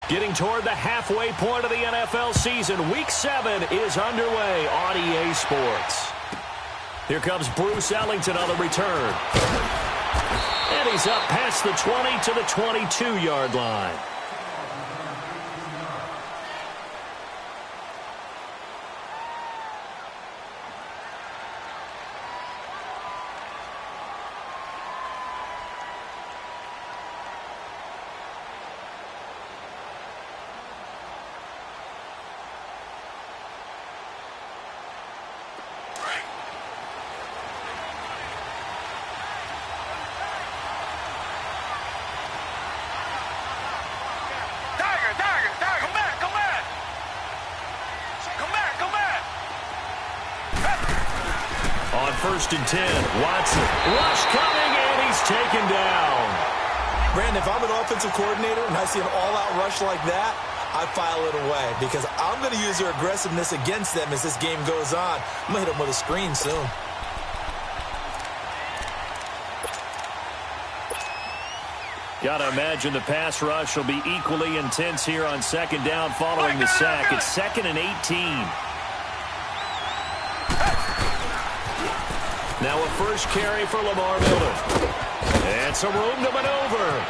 Getting toward the halfway point of the NFL season. Week 7 is underway on EA Sports. Here comes Bruce Ellington on the return. And he's up past the 20 to the 22-yard line. First and 10, Watson. Rush coming, and he's taken down. Brandon, if I'm an offensive coordinator and I see an all-out rush like that, I file it away because I'm going to use their aggressiveness against them as this game goes on. I'm going to hit them with a screen soon. Got to imagine the pass rush will be equally intense here on second down following the sack. It's 2nd and 18. Now a first carry for Lamar Miller. And some room to maneuver.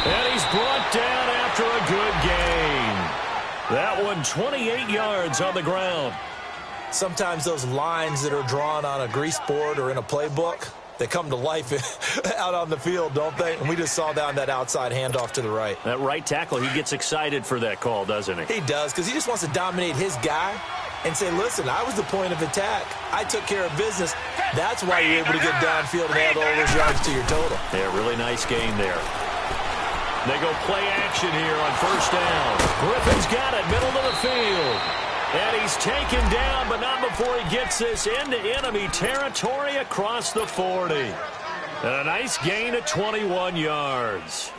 And he's brought down after a good gain. That one 28 yards on the ground. Sometimes those lines that are drawn on a grease board or in a playbook, they come to life out on the field, don't they? And we just saw that on that outside handoff to the right. That right tackle, he gets excited for that call, doesn't he? He does, because he just wants to dominate his guy and say, listen, I was the point of attack. I took care of business. That's why you're able to get downfield and add all those yards to your total. Yeah, really nice game there. They go play action here on first down. Griffin's got it, middle of the field. And he's taken down, but not before he gets this into enemy territory across the 40. And a nice gain of 21 yards.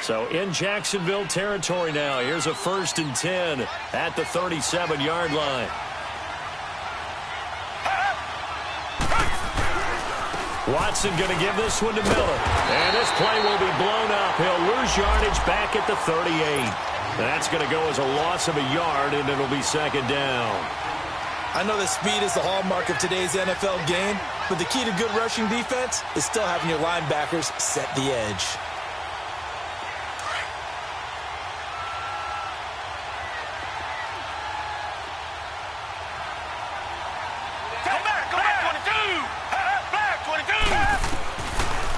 So in Jacksonville territory now. Here's a 1st and 10 at the 37-yard line. Watson going to give this one to Miller. And this play will be blown up. He'll lose yardage back at the 38. That's going to go as a loss of a yard, and it'll be 2nd down. I know that speed is the hallmark of today's NFL game, but the key to good rushing defense is still having your linebackers set the edge.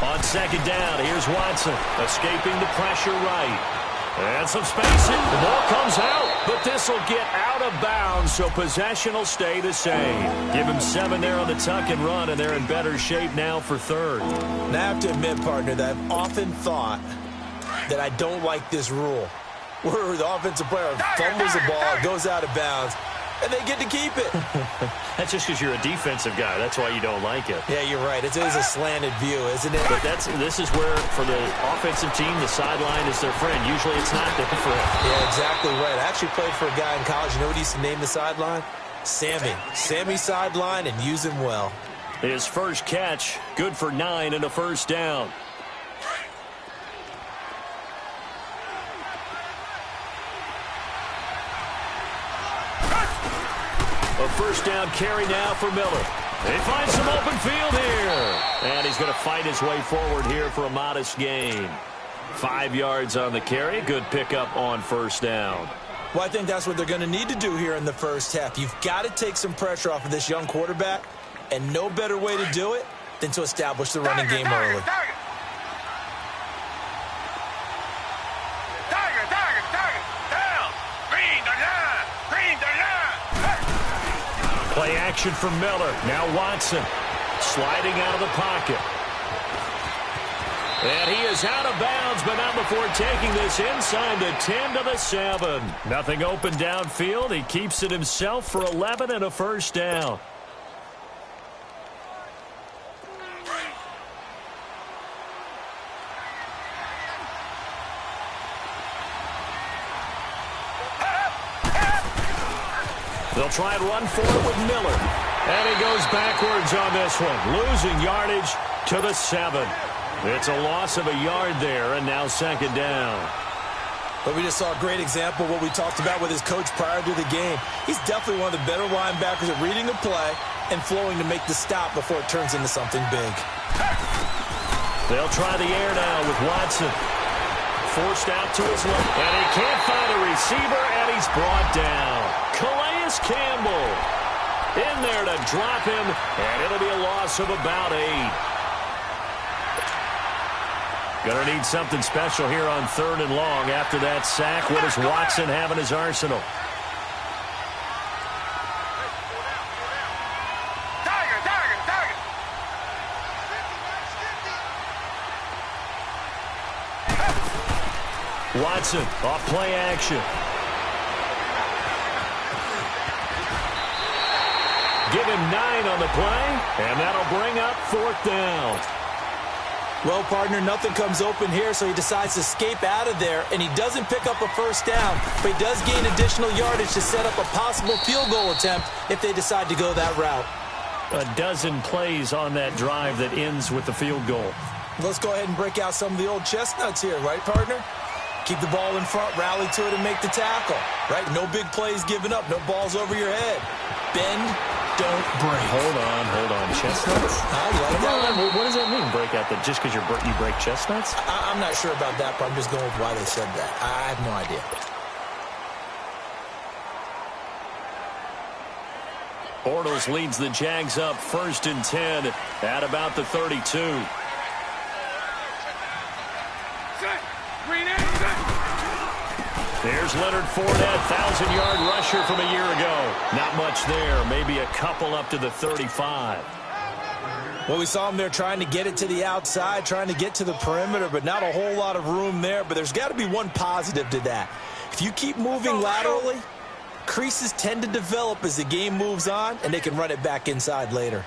On 2nd down, here's Watson, escaping the pressure right. And some space. The ball comes out, but this will get out of bounds, so possession will stay the same. Give him 7 there on the tuck and run, and they're in better shape now for 3rd. Now, I have to admit, partner, that I've often thought that I don't like this rule, where the offensive player fumbles the ball, goes out of bounds, and they get to keep it. That's just because you're a defensive guy. That's why you don't like it. Yeah, you're right. It is a slanted view, isn't it? But this is where, for the offensive team, the sideline is their friend. Usually it's not their friend. Yeah, exactly right. I actually played for a guy in college. You know what he used to name the sideline? Sammy. Sammy sideline, and use him well. His first catch, good for 9 and a 1st down. A 1st down carry now for Miller. They find some open field here. And he's going to fight his way forward here for a modest gain. 5 yards on the carry. Good pickup on 1st down. Well, I think that's what they're going to need to do here in the first half. You've got to take some pressure off of this young quarterback, and no better way to do it than to establish the running game early. Play action from Miller. Now Watson sliding out of the pocket. And he is out of bounds, but not before taking this inside the 10 to the 7. Nothing open downfield. He keeps it himself for 11 and a 1st down. They'll try and run for it with Miller. And he goes backwards on this one, losing yardage to the 7. It's a loss of a yard there, and now 2nd down. But we just saw a great example of what we talked about with his coach prior to the game. He's definitely one of the better linebackers at reading a play and flowing to make the stop before it turns into something big. They'll try the air now with Watson. Forced out to his left. And he can't find a receiver, and he's brought down. Calais Campbell in there to drop him, and it'll be a loss of about 8. Gonna need something special here on 3rd and long after that sack. What does Watson have in his arsenal? Watson off play action. Give him 9 on the play, and that'll bring up 4th down. Well, partner, nothing comes open here, so he decides to escape out of there, and he doesn't pick up a first down, but he does gain additional yardage to set up a possible field goal attempt if they decide to go that route. A dozen plays on that drive that ends with the field goal. Let's go ahead and break out some of the old chestnuts here, right, partner? Keep the ball in front, rally to it, and make the tackle, right? No big plays given up, no balls over your head. Bend, don't break. Hold on. Chestnuts? What does that mean, break out? That just because you break chestnuts? I'm not sure about that, but I'm just going with why they said that. I have no idea. Bortles leads the Jags up 1st and 10 at about the 32. There's Leonard Fournette, 1,000-yard rusher from a year ago. Not much there, maybe a couple up to the 35. Well, we saw him there trying to get it to the outside, trying to get to the perimeter, but not a whole lot of room there. But there's got to be one positive to that. If you keep moving laterally, creases tend to develop as the game moves on, and they can run it back inside later.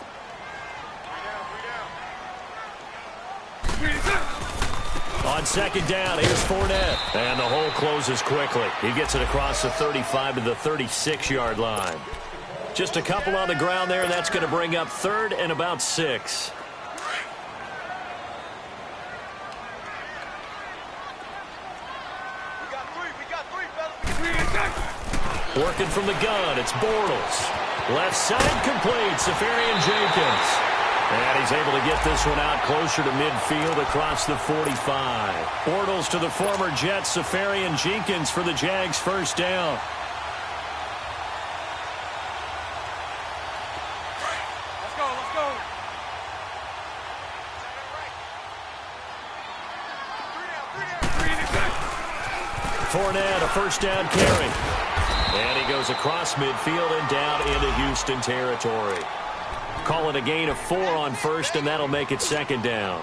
On 2nd down, here's Fournette. And the hole closes quickly. He gets it across the 35 to the 36-yard line. Just a couple on the ground there, and that's going to bring up 3rd and about 6. Working from the gun, it's Bortles. Left side complete, Safarian Jenkins. And he's able to get this one out closer to midfield across the 45. Bortles to the former Jets, Safarian Jenkins for the Jags' first down. Let's go. Fournette, a first down carry. And he goes across midfield and down into Houston territory. Call it a gain of 4 on 1st, and that'll make it 2nd down.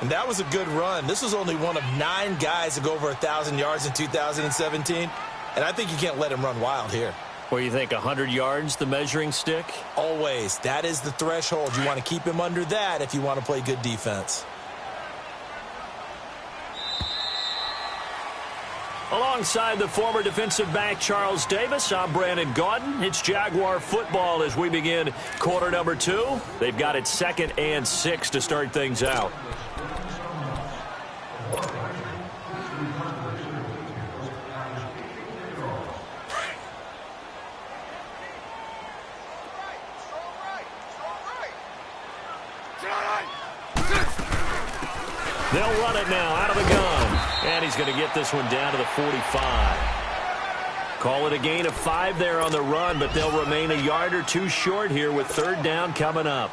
And that was a good run. This was only one of 9 guys to go over 1,000 yards in 2017. And I think you can't let him run wild here. Where you think 100 yards, the measuring stick? Always. That is the threshold. You want to keep him under that if you want to play good defense. Alongside the former defensive back Charles Davis, I'm Brandon Gaudin. It's Jaguar football as we begin quarter number 2. They've got it 2nd and 6 to start things out. They'll run it now out of the gun. And he's going to get this one down to the 45. Call it a gain of 5 there on the run, but they'll remain a yard or 2 short here with 3rd down coming up.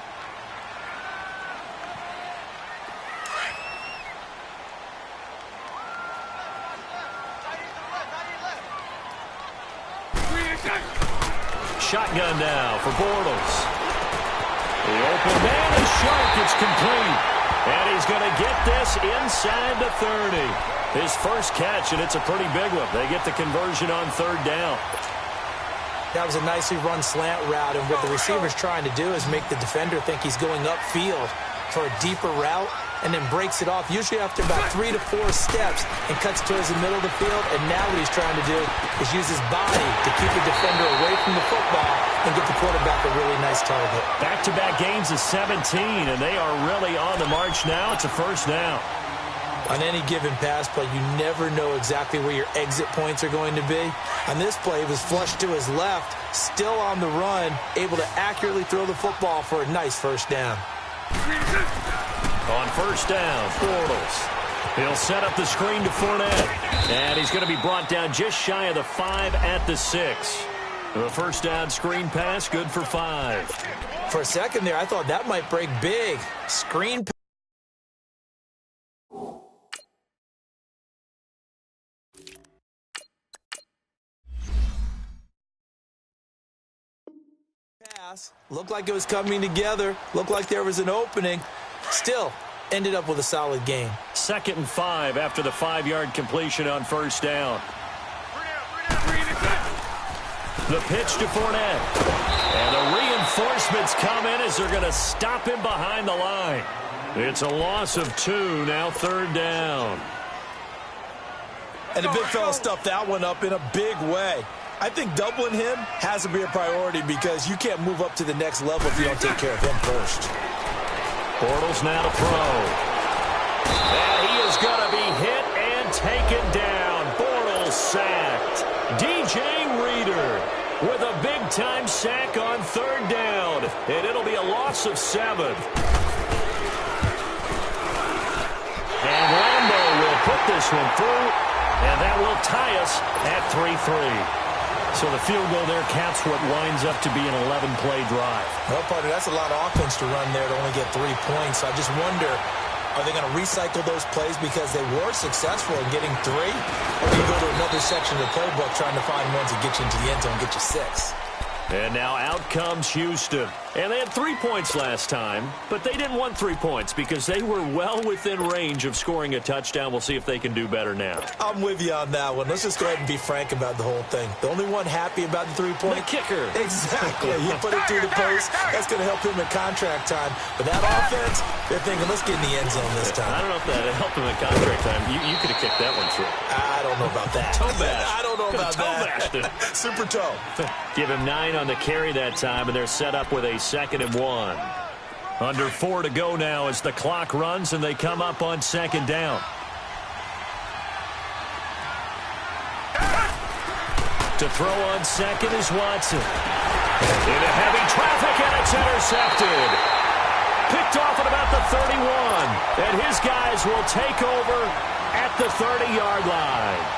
Shotgun now for Bortles. The open man is sharp. It's complete. And he's going to get this inside the 30. His first catch, and it's a pretty big one. They get the conversion on 3rd down. That was a nicely run slant route, and what the receiver's trying to do is make the defender think he's going upfield for a deeper route, and then breaks it off, usually after about 3 to 4 steps, and cuts towards the middle of the field. And now what he's trying to do is use his body to keep the defender away from the football and get the quarterback a really nice target. Back-to-back gains of 17, and they are really on the march now. It's a first down. On any given pass play, you never know exactly where your exit points are going to be. On this play, he was flushed to his left, still on the run, able to accurately throw the football for a nice first down. On first down, Bortles. He'll set up the screen to Fournette. And he's going to be brought down just shy of the 5 at the 6. The first down screen pass, good for 5. For a second there, I thought that might break big. Screen pass. Looked like it was coming together. Looked like there was an opening. Still ended up with a solid gain. 2nd and 5 after the 5-yard completion on first down. The pitch to Fournette. And the reinforcements come in as they're going to stop him behind the line. It's a loss of 2, now 3rd down. And the big fella stuffed that one up in a big way. I think doubling him has to be a priority because you can't move up to the next level if you don't take care of him first. Bortles now to throw. And he is going to be hit and taken down. Bortles sacked. DJ Reader with a big-time sack on 3rd down. And it'll be a loss of 7. And Lambo will put this one through. And that will tie us at 3-3. So the field goal there caps what winds up to be an 11-play drive. Well, partner, that's a lot of offense to run there to only get 3 points. I just wonder, are they going to recycle those plays because they were successful in getting 3? Or do you go to another section of the playbook trying to find ones that get you into the end zone and get you 6? And now out comes Houston. And they had 3 points last time, but they didn't want 3 points because they were well within range of scoring a touchdown. We'll see if they can do better now. I'm with you on that one. Let's just go ahead and be frank about the whole thing. The only one happy about the 3-point? The kicker. Exactly. You put it through the post. That's going to help him in contract time. But that offense, they're thinking, let's get in the end zone this time. I don't know if that helped him in contract time. You could have kicked that one through. I don't know about that. Toe bash. I don't know about that. Super toe. Give him 9 on the carry that time, and they're set up with a 2nd and 1. Under 4 to go now as the clock runs, and they come up on 2nd down. To throw on 2nd is Watson. Into heavy traffic, and it's intercepted. Picked off at about the 31, and his guys will take over at the 30-yard line.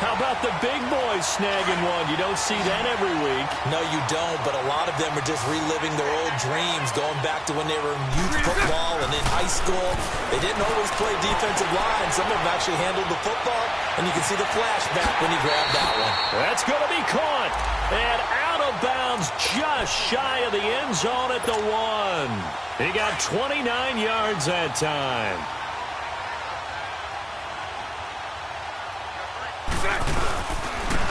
How about the big boys snagging one? You don't see that every week. No, you don't, but a lot of them are just reliving their old dreams, going back to when they were in youth football and in high school. They didn't always play defensive line. Some of them actually handled the football, and you can see the flashback when he grabbed that one. That's going to be caught. And out of bounds just shy of the end zone at the 1. He got 29 yards that time.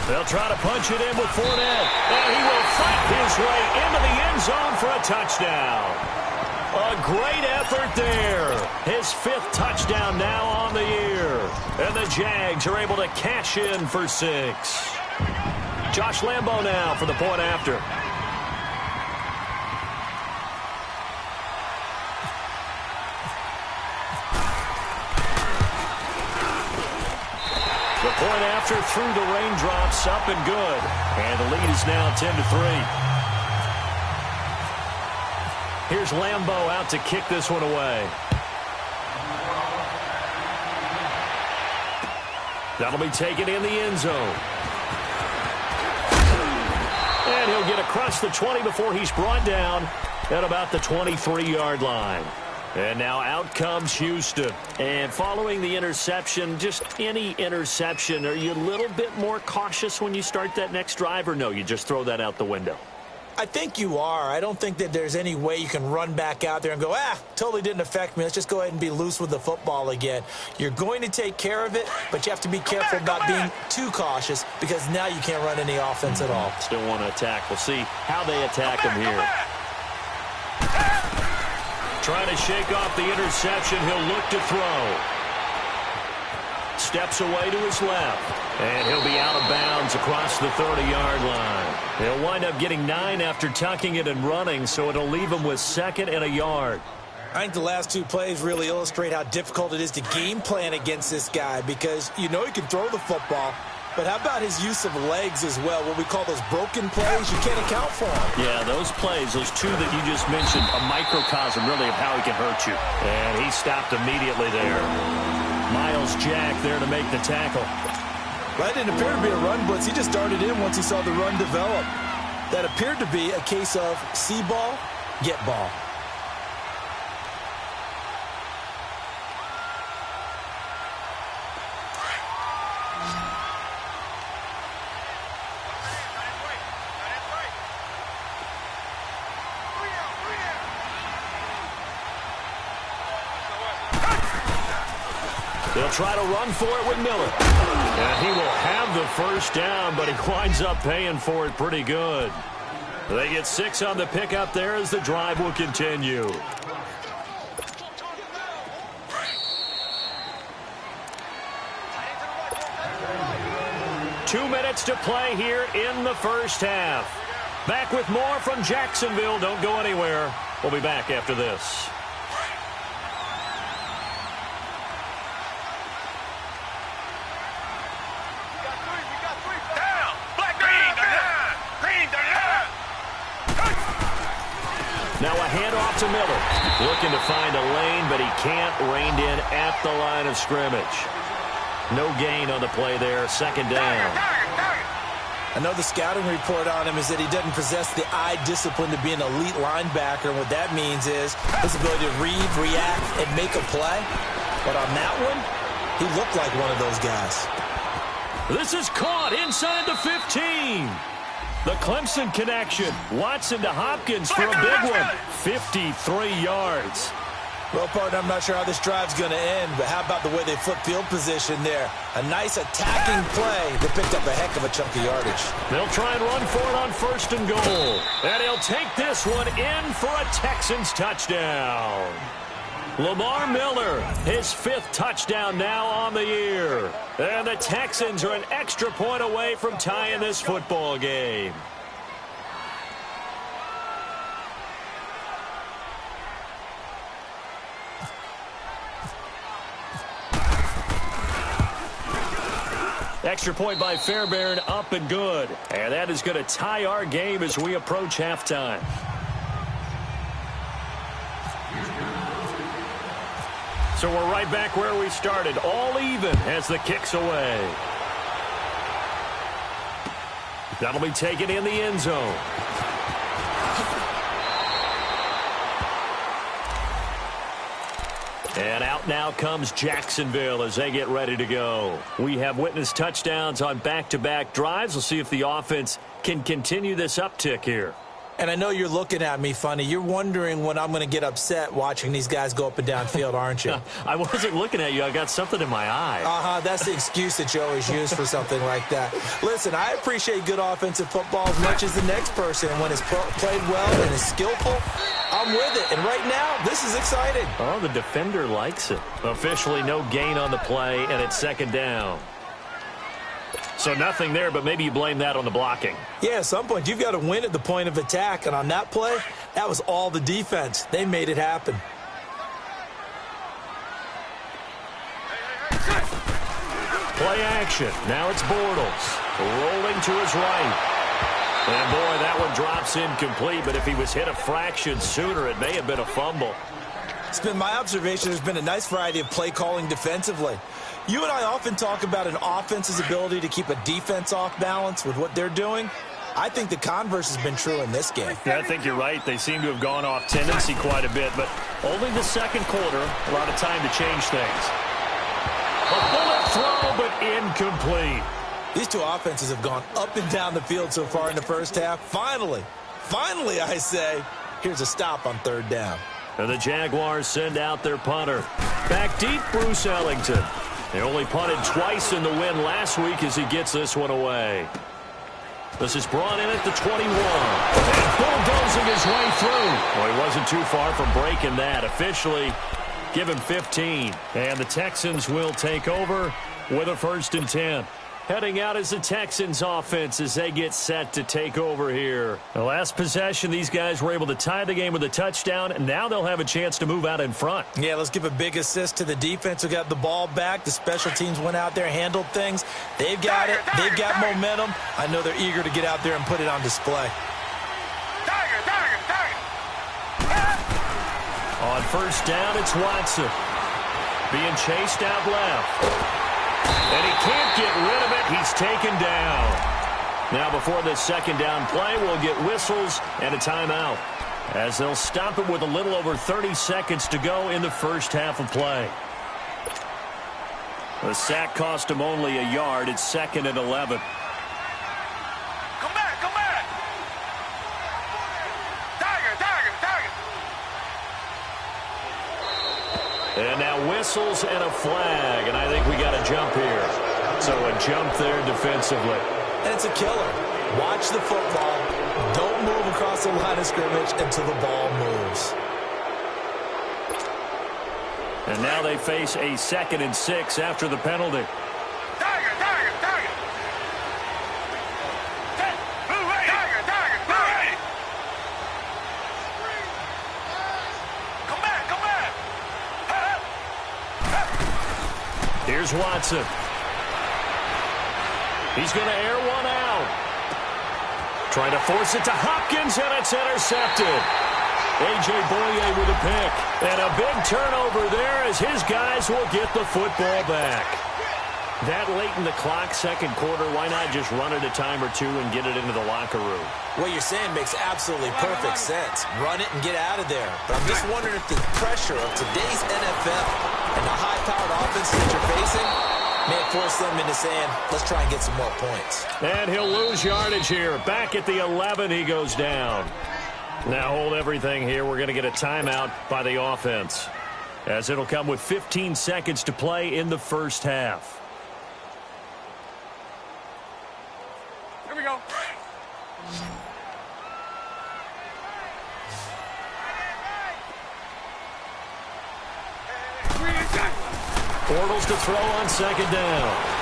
They'll try to punch it in with Fournette. And he will fight his way into the end zone for a touchdown. A great effort there. His 5th touchdown now on the year. And the Jags are able to cash in for 6. Josh Lambo now for the point after. The point after through the raindrops, up and good. And the lead is now 10-3. Here's Lambo out to kick this one away. That'll be taken in the end zone. And he'll get across the 20 before he's brought down at about the 23-yard line. And now out comes Houston. And following the interception, just any interception, are you a little bit more cautious when you start that next drive, or no, you just throw that out the window? I think you are. I don't think that there's any way you can run back out there and go, totally didn't affect me. Let's just go ahead and be loose with the football again. You're going to take care of it, but you have to be careful about being too cautious because now you can't run any offense at all. Still want to attack. We'll see how they attack him here. Trying to shake off the interception. He'll look to throw. Steps away to his left. And he'll be out of bounds across the 30-yard line. He'll wind up getting 9 after tucking it and running, so it'll leave him with 2nd and a yard. I think the last two plays really illustrate how difficult it is to game plan against this guy because you know he can throw the football, but how about his use of legs as well, what we call those broken plays? You can't account for them. Yeah, those plays, those two that you just mentioned, a microcosm really of how he can hurt you. And he stopped immediately there. Miles Jack there to make the tackle. That didn't appear to be a run blitz. He just darted in once he saw the run develop. That appeared to be a case of see ball, get ball. They'll try to run for it with Miller. And he will have the first down, but he winds up paying for it pretty good. They get 6 on the pickup there as the drive will continue. Two minutes to play here in the first half. Back with more from Jacksonville. Don't go anywhere. We'll be back after this. Now a handoff to Miller. Looking to find a lane, but he can't. Reined in at the line of scrimmage. No gain on the play there. Second down. I know the scouting report on him is that he doesn't possess the eye discipline to be an elite linebacker. What that means is his ability to read, react, and make a play. But on that one, he looked like one of those guys. This is caught inside the 15. The Clemson connection. Watson to Hopkins for a big one. 53 yards. Well, partner, I'm not sure how this drive's going to end, but how about the way they flip field position there? A nice attacking play that picked up a heck of a chunk of yardage. They'll try and run for it on 1st and goal. And he'll take this one in for a Texans touchdown. Lamar Miller, his 5th touchdown now on the year. And the Texans are an extra point away from tying this football game. Extra point by Fairbairn, up and good. And that is going to tie our game as we approach halftime. So we're right back where we started, all even as the kick's away. That'll be taken in the end zone. And out now comes Jacksonville as they get ready to go. We have witnessed touchdowns on back-to-back drives. We'll see if the offense can continue this uptick here. And I know you're looking at me funny. You're wondering when I'm going to get upset watching these guys go up and down field, aren't you? I wasn't looking at you. I got something in my eye. That's the excuse that you always use for something like that. Listen, I appreciate good offensive football as much as the next person. And when it's played well and is skillful, I'm with it. And right now, this is exciting. Oh, the defender likes it. Officially no gain on the play, and it's 2nd down. So nothing there, but maybe you blame that on the blocking. Yeah, at some point, you've got to win at the point of attack. And on that play, that was all the defense. They made it happen. Play action. Now it's Bortles. Rolling to his right. And, boy, that one drops incomplete. But if he was hit a fraction sooner, it may have been a fumble. It's been my observation there's been a nice variety of play calling defensively. You and I often talk about an offense's ability to keep a defense off balance with what they're doing. I think the converse has been true in this game. Yeah, I think you're right. They seem to have gone off tendency quite a bit, but only the 2nd quarter, a lot of time to change things. A bullet throw, but incomplete. These two offenses have gone up and down the field so far in the first half. Finally, I say, here's a stop on 3rd down. And the Jaguars send out their punter. Back deep, Bruce Ellington. They only punted twice in the win last week as he gets this one away. This is brought in at the 21. And bulldozing his way through. Well, he wasn't too far from breaking that. Officially, give him 15. And the Texans will take over with a 1st and 10. Heading out is the Texans offense as they get set to take over here. The last possession, these guys were able to tie the game with a touchdown, and now they'll have a chance to move out in front. Yeah, let's give a big assist to the defense who got the ball back. The special teams went out there, handled things. They've got it. They've got momentum. I know they're eager to get out there and put it on display. On 1st down, it's Watson. Being chased out left. And he can't get rid of it. He's taken down. Now, before this 2nd down play, we'll get whistles and a timeout, as they'll stop it with a little over 30 seconds to go in the 1st half of play. The sack cost him only a yard. It's 2nd and 11. Come back, come back. And now whistles and a flag, and I think we got a jump here. So a jump there defensively. And it's a killer. Watch the football. Don't move across the line of scrimmage until the ball moves. And now they face a 2nd and 6 after the penalty. Here's Watson. He's going to air one out. Trying to force it to Hopkins, and it's intercepted. A.J. Boye with a pick. And a big turnover there as his guys will get the football back. That late in the clock, 2nd quarter, why not just run it a time or two and get it into the locker room? What you're saying makes absolutely perfect sense. Run it and get out of there. But I'm just wondering if the pressure of today's NFL and the high-powered offenses that you're facing may force them into saying, let's try and get some more points. And he'll lose yardage here. Back at the 11, he goes down. Now hold everything here. We're going to get a timeout by the offense, as it'll come with 15 seconds to play in the 1st half. Here we go. Bortles to throw on 2nd down.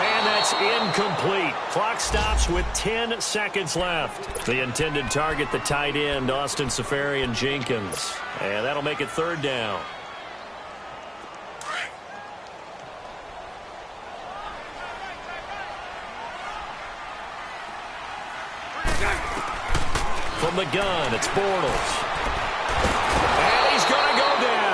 And that's incomplete. Clock stops with 10 seconds left. The intended target, the tight end, Austin Seferian-Jenkins. And that'll make it 3rd down. From the gun, it's Bortles. And he's going to go down.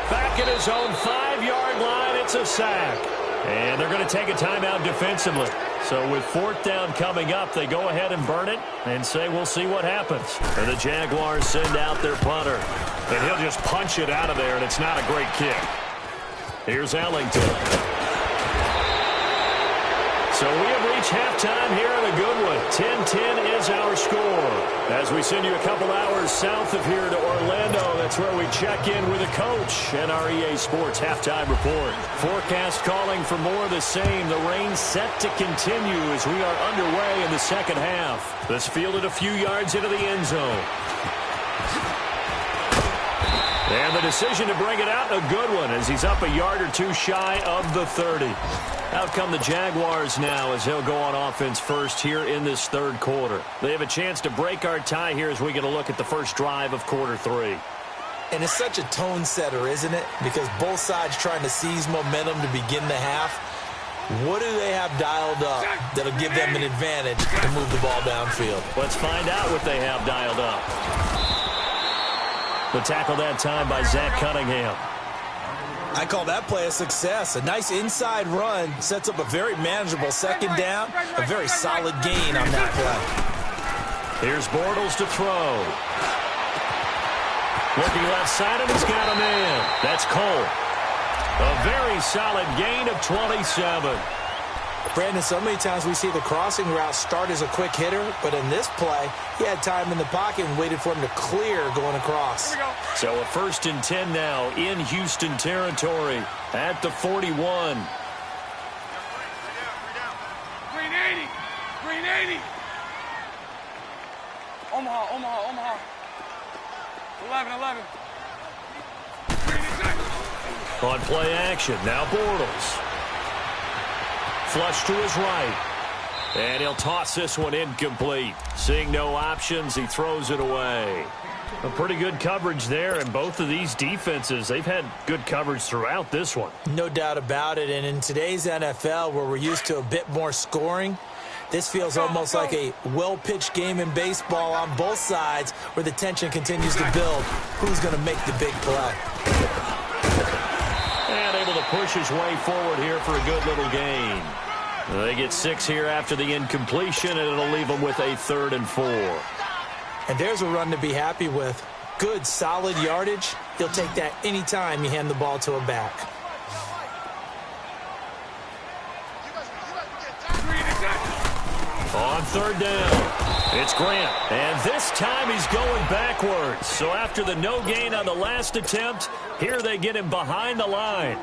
Back at his own 5-yard line, it's a sack. And they're going to take a timeout defensively. So with 4th down coming up, they go ahead and burn it and say we'll see what happens. And the Jaguars send out their punter. And he'll just punch it out of there, and it's not a great kick. Here's Ellington. So we have reached halftime here in a good one. 10-10 is our score. As we send you a couple hours south of here to Orlando, that's where we check in with the coach and our EA Sports halftime report. Forecast calling for more of the same. The rain set to continue as we are underway in the 2nd half. This fielded a few yards into the end zone. And the decision to bring it out, a good one, as he's up a yard or two shy of the 30. Out come the Jaguars now as they'll go on offense first here in this 3rd quarter. They have a chance to break our tie here as we get a look at the first drive of quarter 3. And it's such a tone setter, isn't it? Because both sides trying to seize momentum to begin the half. What do they have dialed up that'll give them an advantage to move the ball downfield? Let's find out what they have dialed up. The tackle that time by Zach Cunningham. I call that play a success. A nice inside run sets up a very manageable 2nd down, a very solid gain on that play. Here's Bortles to throw. Looking left side, and he's got a man. That's Cole. A very solid gain of 27. Brandon, so many times we see the crossing route start as a quick hitter, but in this play, he had time in the pocket and waited for him to clear going across. Here we go. So a 1st and 10 now in Houston territory at the 41. Green 80. Green 80. Omaha. 11. Green 80. On play action, now Bortles. Flush to his right. And he'll toss this one incomplete. Seeing no options, he throws it away. A pretty good coverage there, and both of these defenses, they've had good coverage throughout this one. No doubt about it, and in today's NFL, where we're used to a bit more scoring, this feels almost like a well-pitched game in baseball on both sides where the tension continues to build. Who's going to make the big play? And able to push his way forward here for a good little gain. They get 6 here after the incompletion, and it'll leave them with a 3rd and 4. And there's a run to be happy with. Good, solid yardage. He'll take that anytime you hand the ball to a back. On 3rd down, it's Grant. And this time he's going backwards. So after the no gain on the last attempt, here they get him behind the line.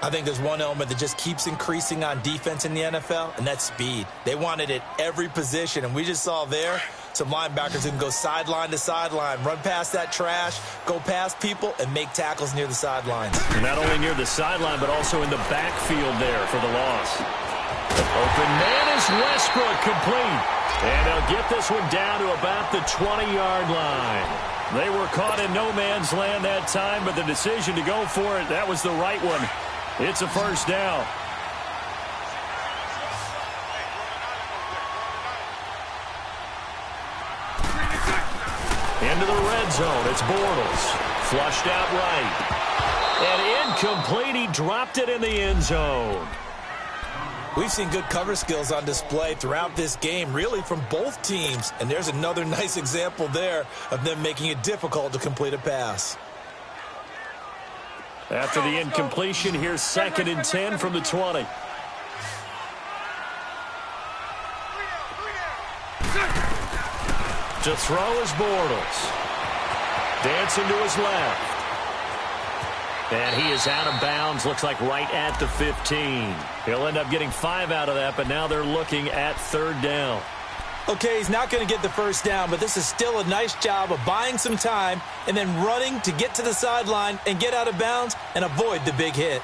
I think there's one element that just keeps increasing on defense in the NFL, and that's speed. They want it at every position, and we just saw there some linebackers who can go sideline to sideline, run past that trash, go past people, and make tackles near the sidelines. Not only near the sideline, but also in the backfield there for the loss. Open man is Westbrook, complete. And they'll get this one down to about the 20-yard line. They were caught in no man's land that time, but the decision to go for it, that was the right one. It's a 1st down. Into the red zone. It's Bortles. Flushed out right. And incomplete. He dropped it in the end zone. We've seen good cover skills on display throughout this game, really from both teams. And there's another nice example there of them making it difficult to complete a pass. After the incompletion, here's 2nd and 10 from the 20. To throw is Bortles. Dancing to his left. And he is out of bounds, looks like right at the 15. He'll end up getting 5 out of that, but now they're looking at 3rd down. Okay, he's not going to get the 1st down, but this is still a nice job of buying some time and then running to get to the sideline and get out of bounds and avoid the big hit.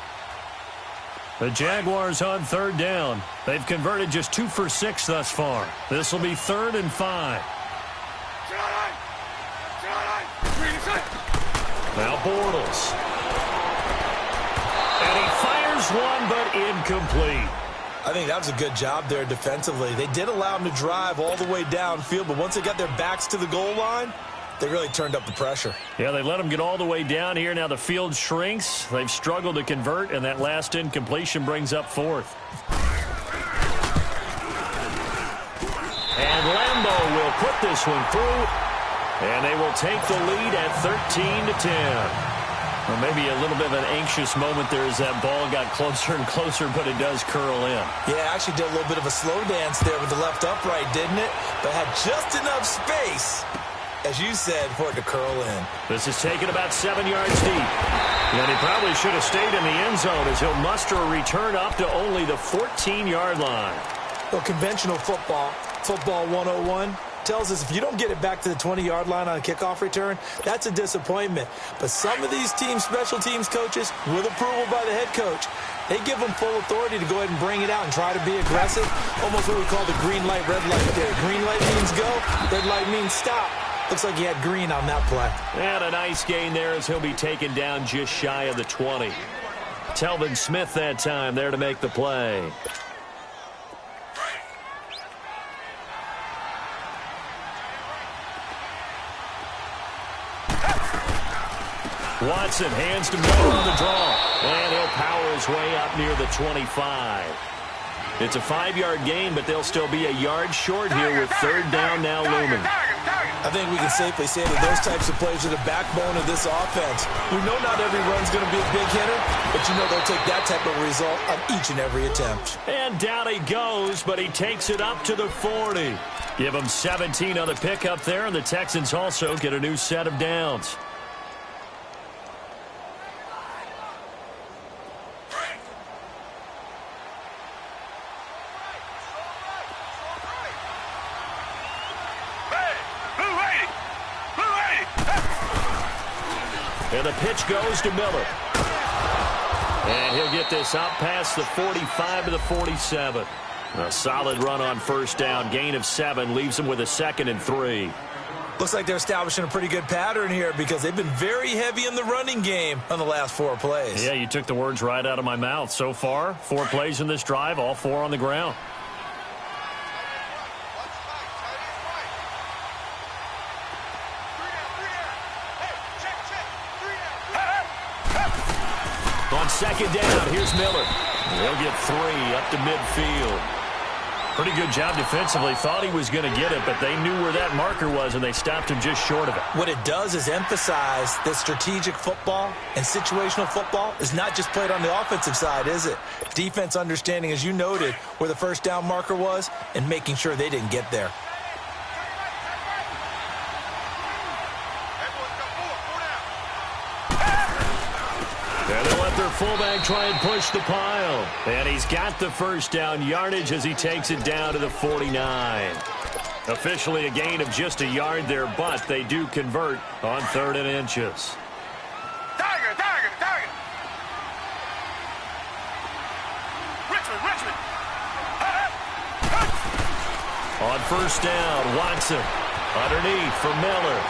The Jaguars on 3rd down. They've converted just 2 for 6 thus far. This will be 3rd and 5. Now Bortles. And he fires one, but incomplete. I think that was a good job there defensively. They did allow him to drive all the way downfield, but once they got their backs to the goal line, they really turned up the pressure. Yeah, they let him get all the way down here. Now the field shrinks. They've struggled to convert, and that last incompletion brings up 4th. And Lambeau will put this one through, and they will take the lead at 13-10. Well, maybe a little bit of an anxious moment there as that ball got closer and closer, but it does curl in. Yeah, actually did a little bit of a slow dance there with the left upright, didn't it? But had just enough space, as you said, for it to curl in. This is taken about 7 yards deep. And he probably should have stayed in the end zone as he'll muster a return up to only the 14-yard line. Well, conventional football 101, tells us if you don't get it back to the 20-yard line on a kickoff return, that's a disappointment. But some of these teams, special teams coaches, with approval by the head coach, they give them full authority to go ahead and bring it out and try to be aggressive. Almost what we call the green light, red light there. Green light means go, red light means stop. Looks like he had green on that play. And a nice gain there as he'll be taken down just shy of the 20. Telvin Smith that time there to make the play. Watson hands to Miller on the draw. And he'll power his way up near the 25. It's a 5-yard gain, but they'll still be a yard short here with 3rd down now looming. I think we can safely say that those types of plays are the backbone of this offense. We know not every run's going to be a big hitter, but you know they'll take that type of result on each and every attempt. And down he goes, but he takes it up to the 40. Give him 17 on the pickup there, and the Texans also get a new set of downs. And the pitch goes to Miller. And he'll get this out past the 45 to the 47. A solid run on first down. Gain of 7 leaves him with a 2nd and 3. Looks like they're establishing a pretty good pattern here because they've been very heavy in the running game on the last 4 plays. Yeah, you took the words right out of my mouth. So far, 4 plays in this drive, all 4 on the ground. On 2nd down, here's Miller. He'll get 3 up to midfield. Pretty good job defensively. Thought he was going to get it, but they knew where that marker was, and they stopped him just short of it. What it does is emphasize that strategic football and situational football is not just played on the offensive side, is it? Defense understanding, as you noted, where the first down marker was and making sure they didn't get there. And they let their fullback try and push the pile. And he's got the first down yardage as he takes it down to the 49. Officially a gain of just a yard there, but they do convert on 3rd and inches. Tiger, Tiger, Tiger. Richmond. On first down, Watson underneath for Miller.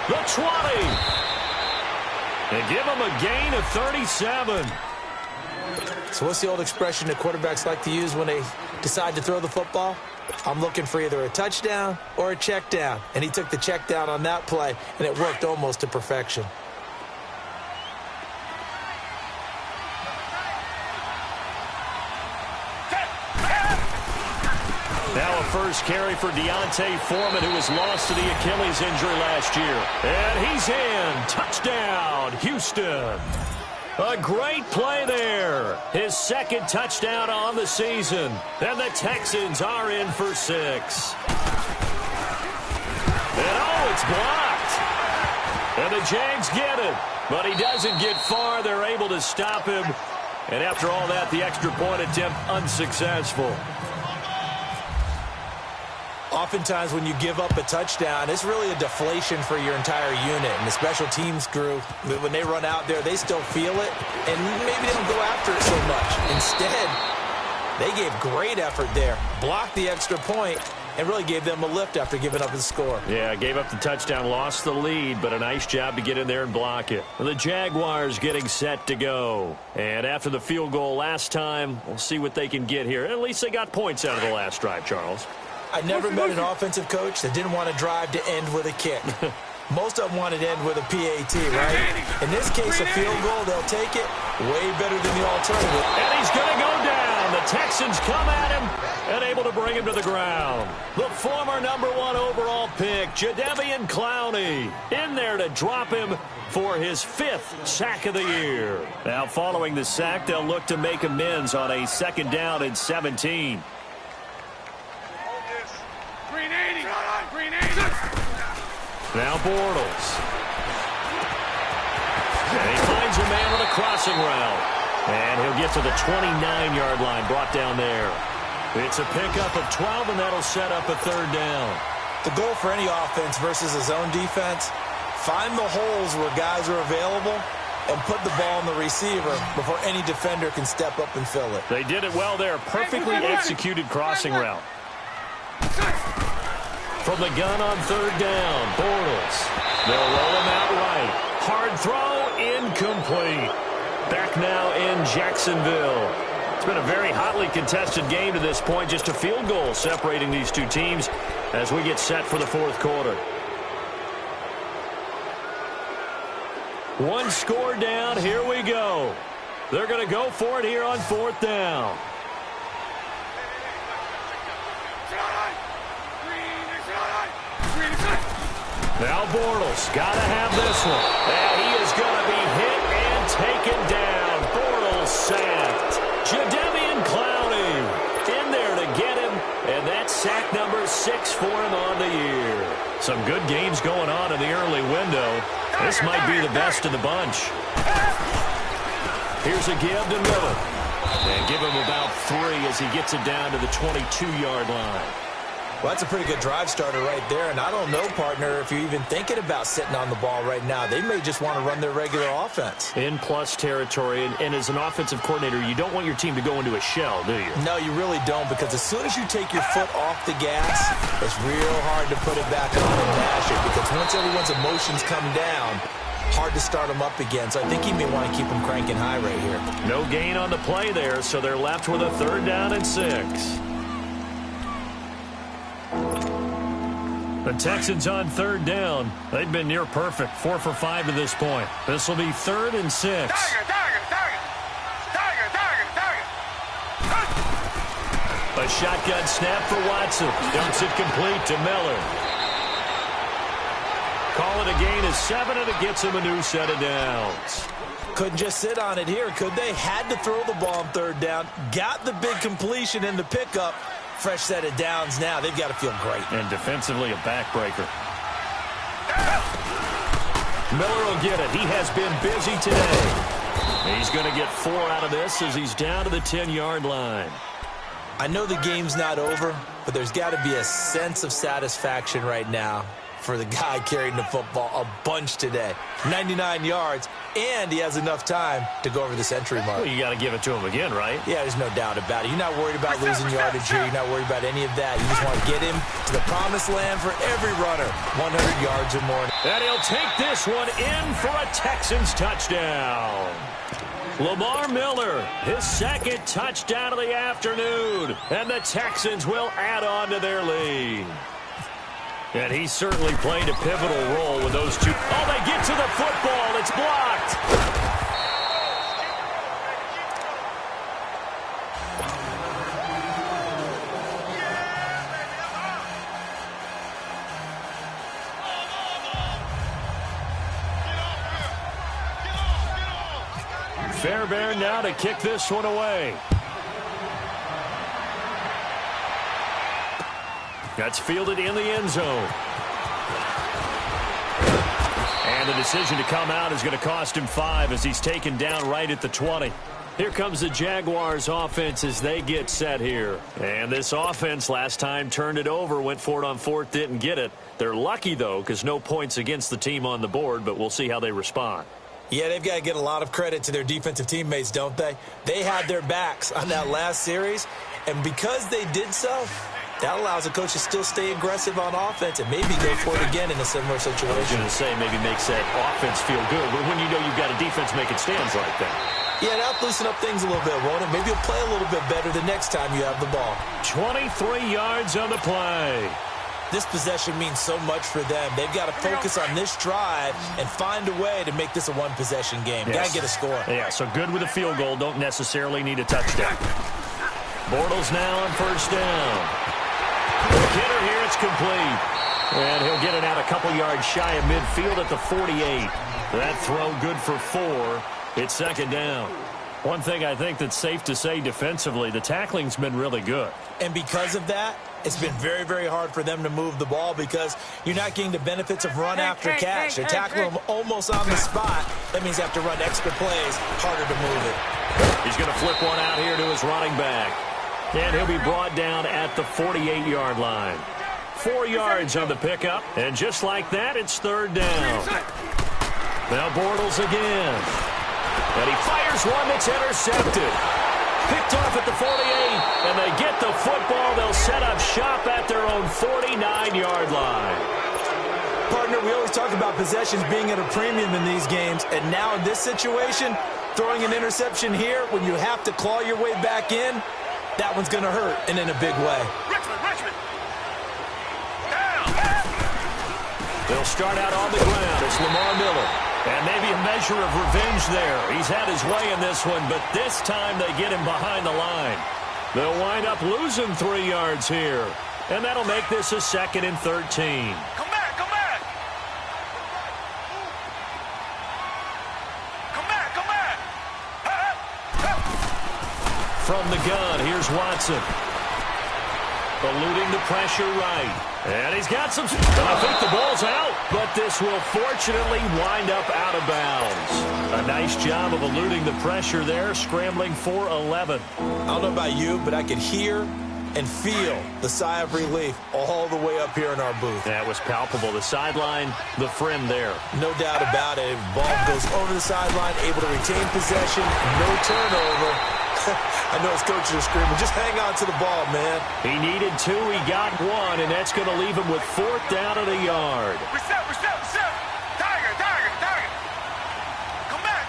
The 20. And give him a gain of 37. So what's the old expression that quarterbacks like to use when they decide to throw the football? I'm looking for either a touchdown or a check down. And he took the check down on that play, and it worked almost to perfection. Now a first carry for Deontay Foreman, who was lost to the Achilles injury last year. And he's in. Touchdown, Houston. A great play there. His 2nd touchdown on the season. And the Texans are in for 6. And it's blocked. And the Jags get it. But he doesn't get far. They're able to stop him. And after all that, the extra point attempt unsuccessful. Oftentimes when you give up a touchdown, it's really a deflation for your entire unit. And the special teams group, when they run out there, they still feel it, and maybe they don't go after it so much. Instead, they gave great effort there, blocked the extra point, and really gave them a lift after giving up the score. Yeah, gave up the touchdown, lost the lead, but a nice job to get in there and block it. The Jaguars getting set to go. And after the field goal last time, we'll see what they can get here. At least they got points out of the last drive, Charles. I never met an offensive coach that didn't want to drive to end with a kick. Most of them wanted to end with a PAT, right? In this case, a field goal, they'll take it. Way better than the alternative. And he's going to go down. The Texans come at him and able to bring him to the ground. The former #1 overall pick, Jadeveon Clowney, in there to drop him for his 5th sack of the year. Now, following the sack, they'll look to make amends on a 2nd down and 17. Now Bortles. And he finds a man with a crossing route. And he'll get to the 29-yard line, brought down there. It's a pickup of 12, and that'll set up a 3rd down. The goal for any offense versus a zone defense, find the holes where guys are available and put the ball on the receiver before any defender can step up and fill it. They did it well there. Perfectly executed crossing route. From the gun on 3rd down, Bortles. They'll roll him out right. Hard throw, incomplete. Back now in Jacksonville. It's been a very hotly contested game to this point. Just a field goal separating these two teams as we get set for the 4th quarter. 1 score down. Here we go. They're going to go for it here on 4th down. Now Bortles got to have this one. And he is going to be hit and taken down. Bortles sacked. Jadeveon Clowney in there to get him. And that's sack number 6 for him on the year. Some good games going on in the early window. This might be the best of the bunch. Here's a give to Miller. And give him about 3 as he gets it down to the 22-yard line. Well, that's a pretty good drive starter right there. And I don't know, partner, if you're even thinking about sitting on the ball right now. They may just want to run their regular offense. In plus territory. And as an offensive coordinator, you don't want your team to go into a shell, do you? No, you really don't, because as soon as you take your foot off the gas, it's real hard to put it back on and mash it. Because once everyone's emotions come down, hard to start them up again. So I think he may want to keep them cranking high right here. No gain on the play there, so they're left with a 3rd down and 6. The Texans on 3rd down. They've been near perfect, 4 for 5 to this point. This will be 3rd and 6. A shotgun snap for Watson. Dumps it complete to Miller. Call it a gain of 7, and it gets him a new set of downs. Couldn't just sit on it here, could they? Had to throw the ball on 3rd down. Got the big completion in the pickup. Fresh set of downs now. They've got to feel great. And defensively, a backbreaker. Miller will get it. He has been busy today. He's going to get 4 out of this as he's down to the 10-yard line. I know the game's not over, but there's got to be a sense of satisfaction right now for the guy carrying the football a bunch today. 99 yards, and he has enough time to go over the century mark. Well, you got to give it to him again, right? Yeah, there's no doubt about it. You're not worried about losing yardage here. You're not worried about any of that. You just want to get him to the promised land for every runner, 100 yards or more. And he'll take this one in for a Texans touchdown. Lamar Miller, his 2nd touchdown of the afternoon, and the Texans will add on to their lead. And he certainly played a pivotal role with those two. Oh, they get to the football. It's blocked. Fairbairn now to kick this one away. That's fielded in the end zone. And the decision to come out is going to cost him 5 as he's taken down right at the 20. Here comes the Jaguars offense as they get set here. And this offense last time turned it over, went for it on 4th, didn't get it. They're lucky, though, because no points against the team on the board, but we'll see how they respond. Yeah, they've got to get a lot of credit to their defensive teammates, don't they? They had their backs on that last series, and because they did so, that allows the coach to still stay aggressive on offense and maybe go for it again in a similar situation. I was going to say maybe makes that offense feel good, but when you know you've got a defense making stands like that. Yeah, that'll loosen up things a little bit, won't it? Maybe you'll play a little bit better the next time you have the ball. 23 yards on the play. This possession means so much for them. They've got to focus on this drive and find a way to make this a one-possession game. Yes. Got to get a score. Yeah, so good with a field goal. Don't necessarily need a touchdown. Bortles now on 1st down. The hitter here, it's complete. And he'll get it out a couple yards shy of midfield at the 48. That throw good for 4. It's 2nd down. One thing I think that's safe to say defensively, the tackling's been really good. And because of that, it's been very, very hard for them to move the ball because you're not getting the benefits of run after catch. They're tackling them almost on the spot. That means they have to run extra plays, harder to move it. He's going to flip one out here to his running back. And he'll be brought down at the 48-yard line. 4 yards on the pickup, and just like that, it's 3rd down. Now Bortles again. And he fires one that's intercepted. Picked off at the 48, and they get the football. They'll set up shop at their own 49-yard line. Partner, we always talk about possessions being at a premium in these games, and now in this situation, throwing an interception here when you have to claw your way back in, that one's going to hurt, and in a big way. Richmond. They'll start out on the ground. It's Lamar Miller. And maybe a measure of revenge there. He's had his way in this one, but this time they get him behind the line. They'll wind up losing 3 yards here. And that'll make this a 2nd and 13. Come back. From the gun, here's Watson. Eluding the pressure right. And he's got some... I think the ball's out, but this will fortunately wind up out of bounds. A nice job of eluding the pressure there, scrambling for 11. I don't know about you, but I could hear and feel the sigh of relief all the way up here in our booth. That was palpable. The sideline, the friend there. No doubt about it. Ball goes over the sideline, able to retain possession, no turnover. I know his coaches are screaming, just hang on to the ball, man. He needed 2, he got 1, and that's going to leave him with 4th down at a yard. Reset. Tiger. Come back.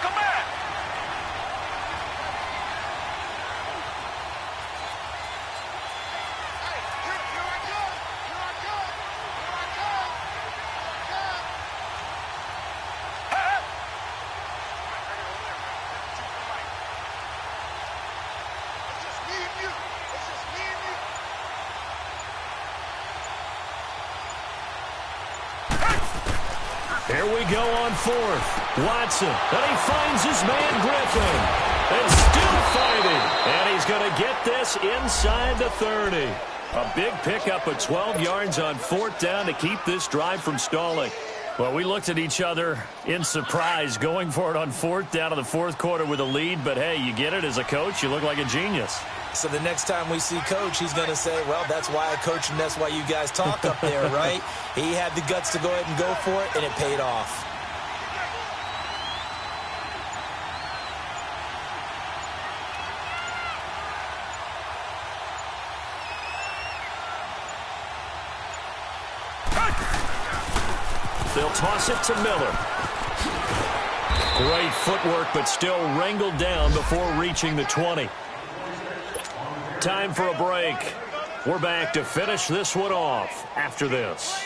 Here we go on 4th. Watson, and he finds his man Griffin. And still fighting. And he's going to get this inside the 30. A big pickup of 12 yards on 4th down to keep this drive from stalling. Well, we looked at each other in surprise going for it on 4th down in the 4th quarter with a lead. But, hey, you get it as a coach. You look like a genius. So the next time we see Coach, he's going to say, well, that's why I coach and that's why you guys talk up there, right? He had the guts to go ahead and go for it, and it paid off. They'll toss it to Miller. Great footwork, but still wrangled down before reaching the 20. Time for a break. We're back to finish this one off after this.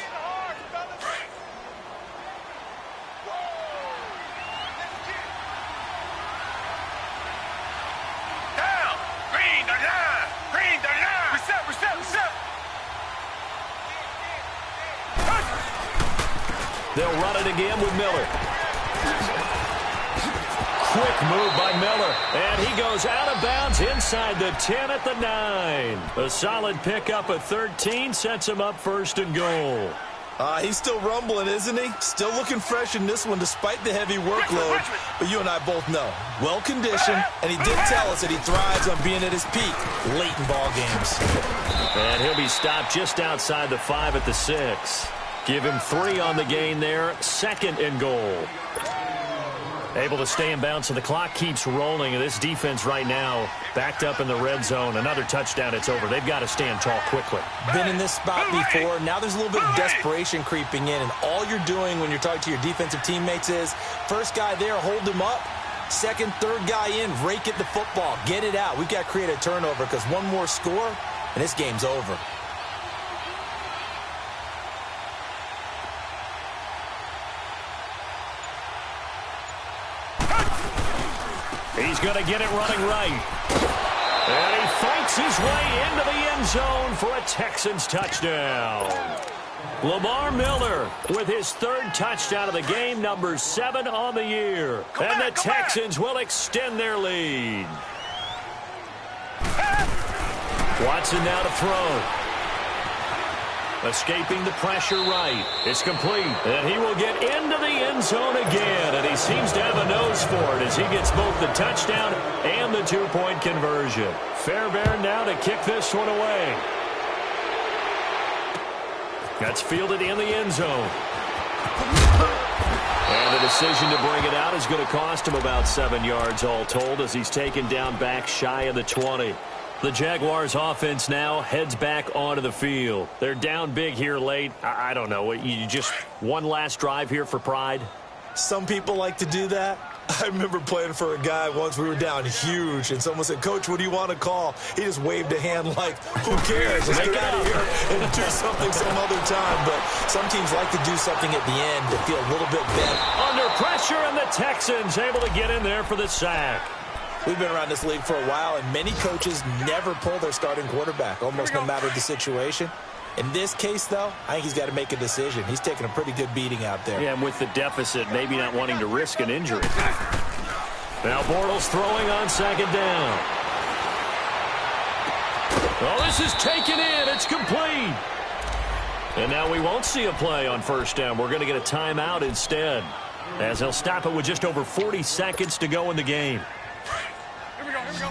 Down. Green the line. Reset. They'll run it again with Miller. Quick move by Miller, and he goes out of bounds inside the 10 at the 9. A solid pickup at 13 sets him up 1st and goal. He's still rumbling, isn't he? Still looking fresh in this one despite the heavy workload. But you and I both know, well-conditioned, and he did tell us that he thrives on being at his peak late in ball games. And he'll be stopped just outside the 5 at the 6. Give him 3 on the gain there, 2nd and goal. Able to stay in bounds, so the clock keeps rolling. And this defense right now backed up in the red zone. Another touchdown, it's over. They've got to stand tall quickly. Been in this spot before. Now there's a little bit of desperation creeping in. And all you're doing when you're talking to your defensive teammates is, first guy there, hold him up. Second, third guy in, rake at the football. Get it out. We've got to create a turnover because one more score, and this game's over. He's going to get it running right. And he fights his way into the end zone for a Texans touchdown. Lamar Miller with his 3rd touchdown of the game, number 7 on the year. And the Texans will extend their lead. Watson now to throw. Escaping the pressure right. It's complete. And he will get into the end zone again. And he seems to have a nose for it as he gets both the touchdown and the 2-point conversion. Fairbairn now to kick this one away. That's fielded in the end zone. And the decision to bring it out is going to cost him about 7 yards all told as he's taken down back shy of the 20. The Jaguars offense now heads back onto the field. They're down big here late. I don't know. You just one last drive here for pride? Some people like to do that. I remember playing for a guy once. We were down huge, and someone said, Coach, what do you want to call? He just waved a hand like, who cares? Let's get out of here and do something some other time. But some teams like to do something at the end to feel a little bit better. Under pressure, and the Texans able to get in there for the sack. We've been around this league for a while, and many coaches never pull their starting quarterback, almost no matter the situation. In this case, though, I think he's got to make a decision. He's taking a pretty good beating out there. Yeah, and with the deficit, maybe not wanting to risk an injury. Now Bortles throwing on 2nd down. Oh, this is taken in. It's complete. And now we won't see a play on 1st down. We're going to get a timeout instead, as he'll stop it with just over 40 seconds to go in the game. Here we go.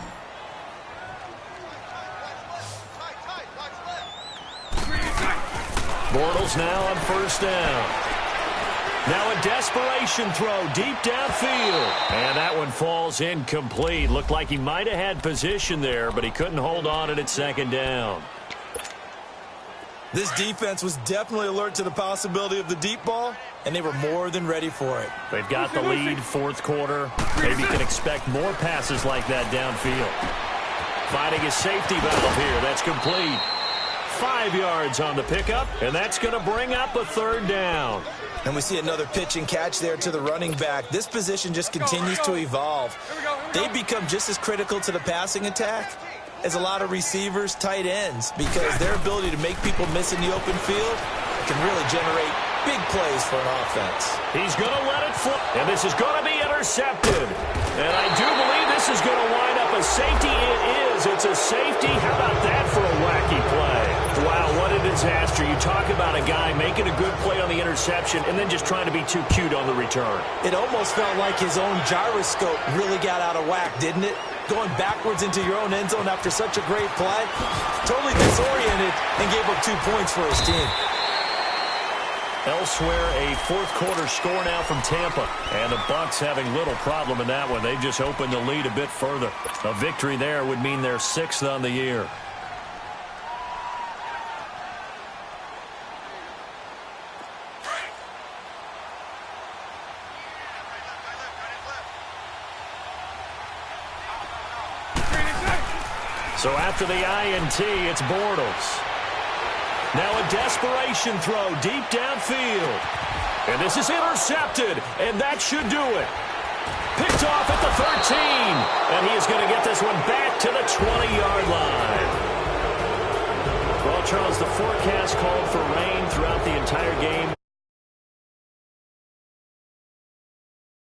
Bortles now on first down. Now a desperation throw deep downfield. And that one falls incomplete. Looked like he might have had position there, but he couldn't hold on at second down. This defense was definitely alert to the possibility of the deep ball, and they were more than ready for it. They've got the lead, fourth quarter. Maybe can expect more passes like that downfield. Finding a safety valve here. That's complete. 5 yards on the pickup, and that's going to bring up a third down. And we see another pitch and catch there to the running back. This position just continues to evolve. They become just as critical to the passing attack as a lot of receivers, tight ends, because their ability to make people miss in the open field can really generate big plays for an offense. He's going to let it fly, and this is going to be intercepted. And I do believe this is going to wind up a safety. It is. It's a safety. How about that for a wacky play? Wow, what a disaster. You talk about a guy making a good play on the interception and then just trying to be too cute on the return. It almost felt like his own gyroscope really got out of whack, didn't it? Going backwards into your own end zone after such a great play. Totally disoriented and gave up 2 points for his team. Elsewhere, a fourth quarter score now from Tampa. And the Bucs having little problem in that one. They've just opened the lead a bit further. A victory there would mean they're 6th on the year. So after the INT, it's Bortles. Now a desperation throw deep downfield. And this is intercepted, and that should do it. Picked off at the 13. And he is going to get this one back to the 20-yard line. Well, Charles, the forecast called for rain throughout the entire game.